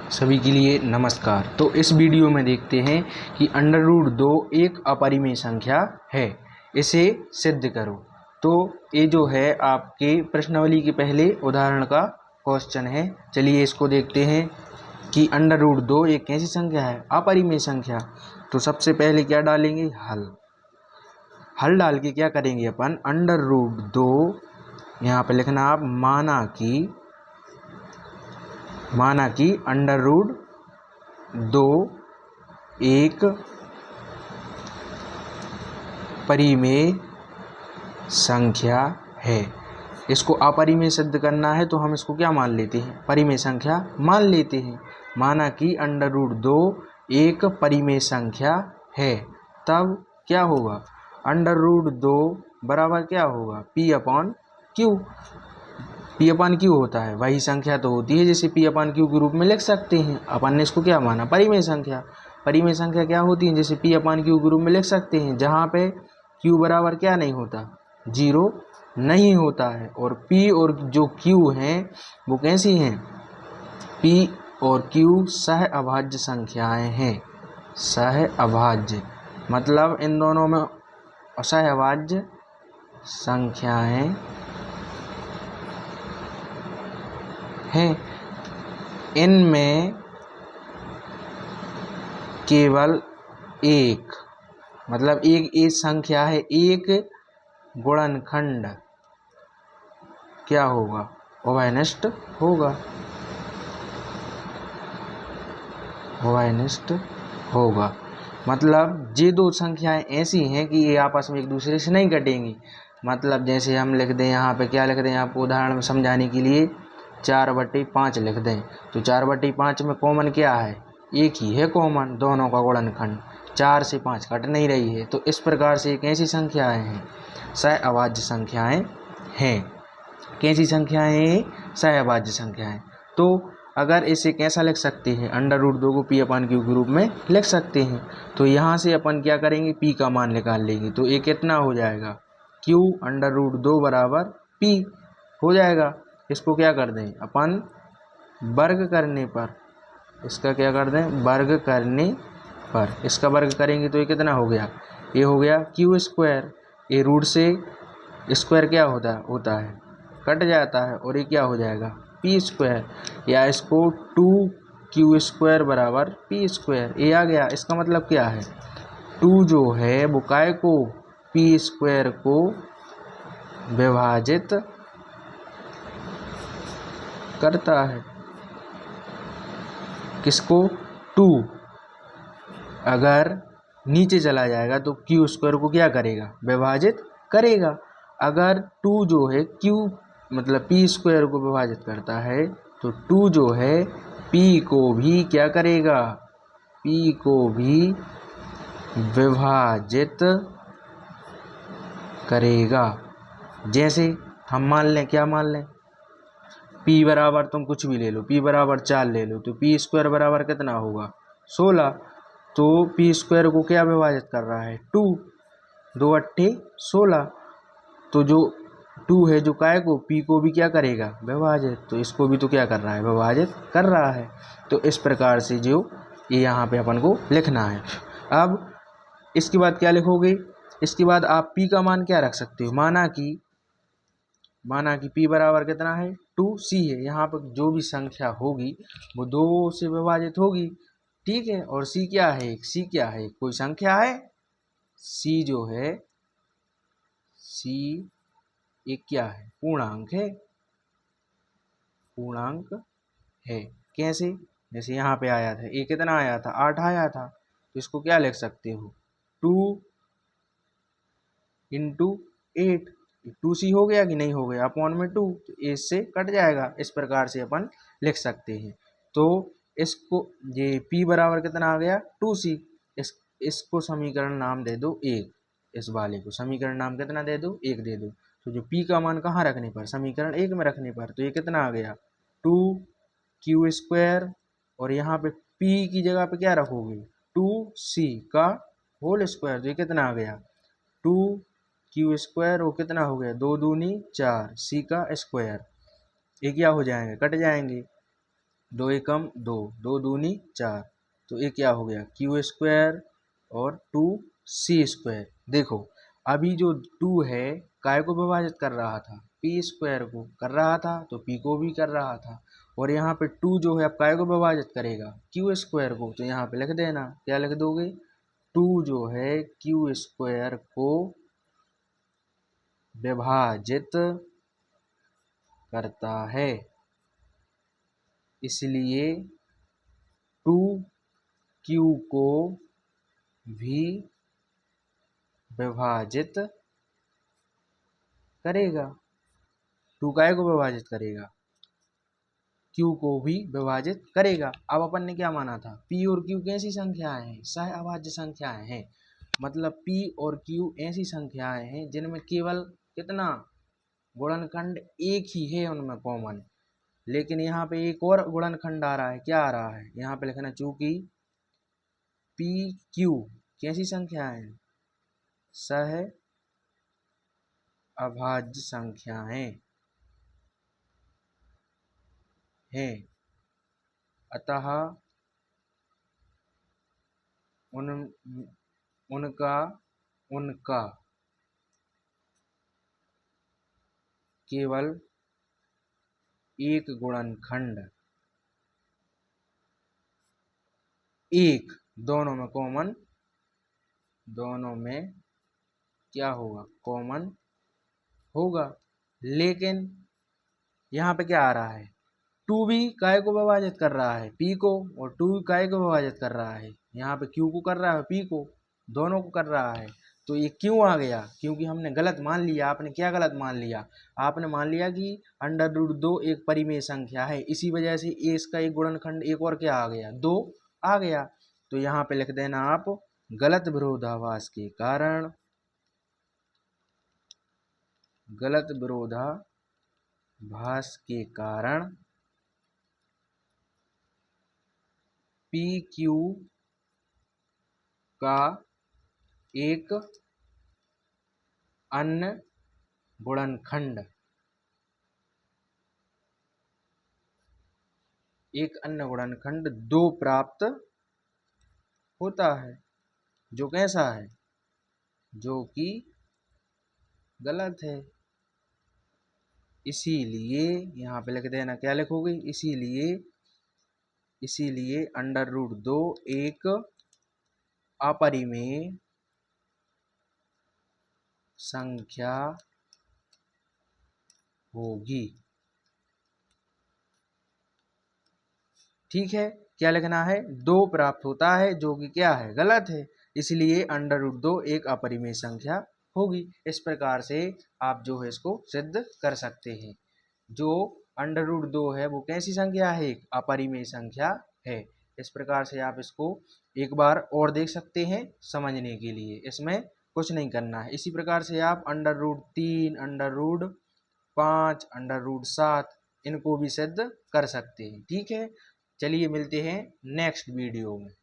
सभी के लिए नमस्कार। तो इस वीडियो में देखते हैं कि अंडर रूट 2 एक अपरिमेय संख्या है, इसे सिद्ध करो। तो ये जो है आपके प्रश्नावली के पहले उदाहरण का क्वेश्चन है। चलिए इसको देखते हैं कि अंडर रूट 2 एक कैसी संख्या है, अपरिमेय संख्या। तो सबसे पहले क्या डालेंगे, हल डाल के क्या करेंगे अपन, अंडर रूट 2 यहाँ पे लिखना आप माना कि अंडर रूट 2 एक परिमेय संख्या है। इसको अपरिमेय सिद्ध करना है तो हम इसको क्या मान लेते हैं, परिमेय संख्या मान लेते हैं। माना कि अंडर रूट 2 एक परिमेय संख्या है, तब क्या होगा, अंडर रूट 2 बराबर क्या होगा, P upon Q. P upon Q होता है, वही संख्या तो होती है जिसे पी अपॉन क्यू के रूप में लिख सकते हैं। अपन ने इसको क्या माना, परिमेय संख्या। परिमेय संख्या क्या होती है, जैसे पी अपॉन क्यू के रूप में लिख सकते हैं, जहाँ पे क्यू बराबर क्या नहीं होता, 0 नहीं होता है। और पी और जो क्यू हैं वो कैसी हैं, पी और क्यू सह अभाज्य संख्याएं हैं। सह अभाज्य मतलब इन दोनों में सह अभाज्य संख्याएं हैं। इनमें केवल एक, मतलब एक संख्या है, एक गुणनखंड क्या होगा, उभयनिष्ठ होगा, उभयनिष्ठ होगा। मतलब ये दो संख्याएं ऐसी हैं कि ये आपस में एक दूसरे से नहीं कटेंगी। मतलब जैसे हम लिख दें, यहाँ पे क्या लिख दें, आपको उदाहरण में समझाने के लिए 4/5 लिख दें, तो 4/5 में कॉमन क्या है, एक ही है कॉमन, दोनों का गुणनखंड 4 से 5 कट नहीं रही है। तो इस प्रकार से कैसी संख्याएं हैं, सह अभाज्य संख्याएं हैं। कैसी संख्याएं हैं, सह अभाज्य संख्याएं। तो अगर इसे कैसा लिख सकते हैं, अंडर रूट 2 को पी अपॉन क्यू के रूप में लिख सकते हैं। तो यहाँ से अपन क्या करेंगे, पी का मान निकाल लेंगे। तो ये कितना हो जाएगा, क्यू अंडर रूट 2 बराबर पी हो जाएगा। इसको क्या कर दें अपन, वर्ग करने पर, इसका क्या कर दें, वर्ग करने पर, इसका वर्ग करेंगे तो ये कितना हो गया, ये हो गया क्यू स्क्वायर। ये रूट से स्क्वायर क्या होता है कट जाता है, और ये क्या हो जाएगा, पी स्क्वायर। या इसको 2q स्क्वायर बराबर पी स्क्वायर, ये आ गया। इसका मतलब क्या है, 2 जो है वो काय को, पी स्क्वायर को विभाजित करता है। किसको, 2 अगर नीचे चला जाएगा तो क्यू स्क्वायर को क्या करेगा, विभाजित करेगा। अगर 2 जो है क्यू मतलब पी स्क्वायर को विभाजित करता है, तो 2 जो है पी को भी क्या करेगा, पी को भी विभाजित करेगा। जैसे हम मान लें, क्या मान लें, पी बराबर, तुम कुछ भी ले लो, पी बराबर 4 ले लो, तो पी स्क्वायर बराबर कितना होगा, 16। तो पी स्क्वायर को क्या विभाजित कर रहा है, 2, 2 अट्ठे 16। तो जो 2 है जो काय को, पी को भी क्या करेगा, विभाजित, तो इसको भी तो क्या कर रहा है, विभाजित कर रहा है। तो इस प्रकार से जो ये यहाँ पे अपन को लिखना है। अब इसके बाद क्या लिखोगे, इसके बाद आप पी का मान क्या रख सकते हो, माना कि p बराबर कितना है, 2c है। यहाँ पर जो भी संख्या होगी वो 2 से विभाजित होगी, ठीक है। और c क्या है, c क्या है, कोई संख्या है, c जो है, c एक क्या है, पूर्णांक है, पूर्णांक है। कैसे, जैसे यहाँ पे आया था, ये कितना आया था, 8 आया था, तो इसको क्या लिख सकते हो, 2 इंटू 8, 2c हो गया कि नहीं हो गया, अपॉन में 2, तो इससे कट जाएगा। इस प्रकार से अपन लिख सकते हैं। तो इसको, ये p बराबर कितना आ गया, 2c। इसको समीकरण नाम दे दो 1, इस वाले को समीकरण नाम कितना दे दो, 1 दे दो। तो जो p का मान कहाँ रखने पर, समीकरण 1 में रखने पर, तो ये कितना आ गया, 2q स्क्वायर, और यहाँ पे p की जगह पे क्या रखोगे, 2c का होल स्क्वायर, तो ये कितना आ गया, 2q स्क्वायर, वो कितना हो गया, 2 दूनी 4, c का स्क्वायर, ये क्या हो जाएंगे, कट जाएंगे। दो एकम दो, दो दूनी 4, तो ये क्या हो गया क्यू स्क्वायर और 2c²। देखो अभी जो 2 है काय को विभाजित कर रहा था, पी स्क्वायर को कर रहा था, तो पी को भी कर रहा था। और यहाँ पे 2 जो है अब काय को विभाजित करेगा, क्यू स्क्वायर को, तो यहाँ पे लिख देना, क्या लिख दोगे, 2 जो है क्यू स्क्वायर को विभाजित करता है, इसलिए 2q को भी विभाजित करेगा। 2 काय को विभाजित करेगा, q को भी विभाजित करेगा। अब अपन ने क्या माना था, p और q कैसी संख्याएं हैं, सह अभाज्य संख्याएं हैं। मतलब p और q ऐसी संख्याएं हैं जिनमें केवल कितना गुणनखंड एक ही है उनमें कॉमन। लेकिन यहाँ पे एक और गुणनखंड आ रहा है, क्या आ रहा है, यहाँ पे लिखना, चूंकि पी क्यू कैसी संख्याएं हैं, सह अभाज्य संख्याएं हैं, अतः उनका केवल एक गुणनखंड, एक, दोनों में कॉमन, दोनों में क्या होगा, कॉमन होगा। लेकिन यहाँ पे क्या आ रहा है, 2 भी काय को विभाजित कर रहा है, p को, और 2 काय को विभाजित कर रहा है, यहाँ पे q को कर रहा है, p को, दोनों को कर रहा है। तो ये क्यों आ गया, क्योंकि हमने गलत मान लिया। आपने क्या गलत मान लिया, आपने मान लिया कि √2 एक परिमेय संख्या है, इसी वजह से इसका एक गुणनखंड एक और क्या आ गया, 2 आ गया। तो यहाँ पे लिख देना आप, गलत विरोधाभास के कारण, गलत विरोधाभास के कारण पी क्यू का एक अन्य गुणनखंड, एक अन्य गुणनखंड 2 प्राप्त होता है, जो कैसा है, जो कि गलत है। इसीलिए यहाँ पे लिख देना, क्या लिखोगे, इसीलिए √2 एक अपरिमेय संख्या होगी। ठीक है, क्या लिखना है, 2 प्राप्त होता है, जो कि क्या है, गलत है, इसलिए √2 एक अपरिमेय संख्या होगी। इस प्रकार से आप जो है इसको सिद्ध कर सकते हैं। जो √2 है वो कैसी संख्या है, एक अपरिमेय संख्या है। इस प्रकार से आप इसको एक बार और देख सकते हैं समझने के लिए, इसमें कुछ नहीं करना है। इसी प्रकार से आप √3, √5, √7 इनको भी सिद्ध कर सकते हैं। ठीक है, चलिए मिलते हैं नेक्स्ट वीडियो में।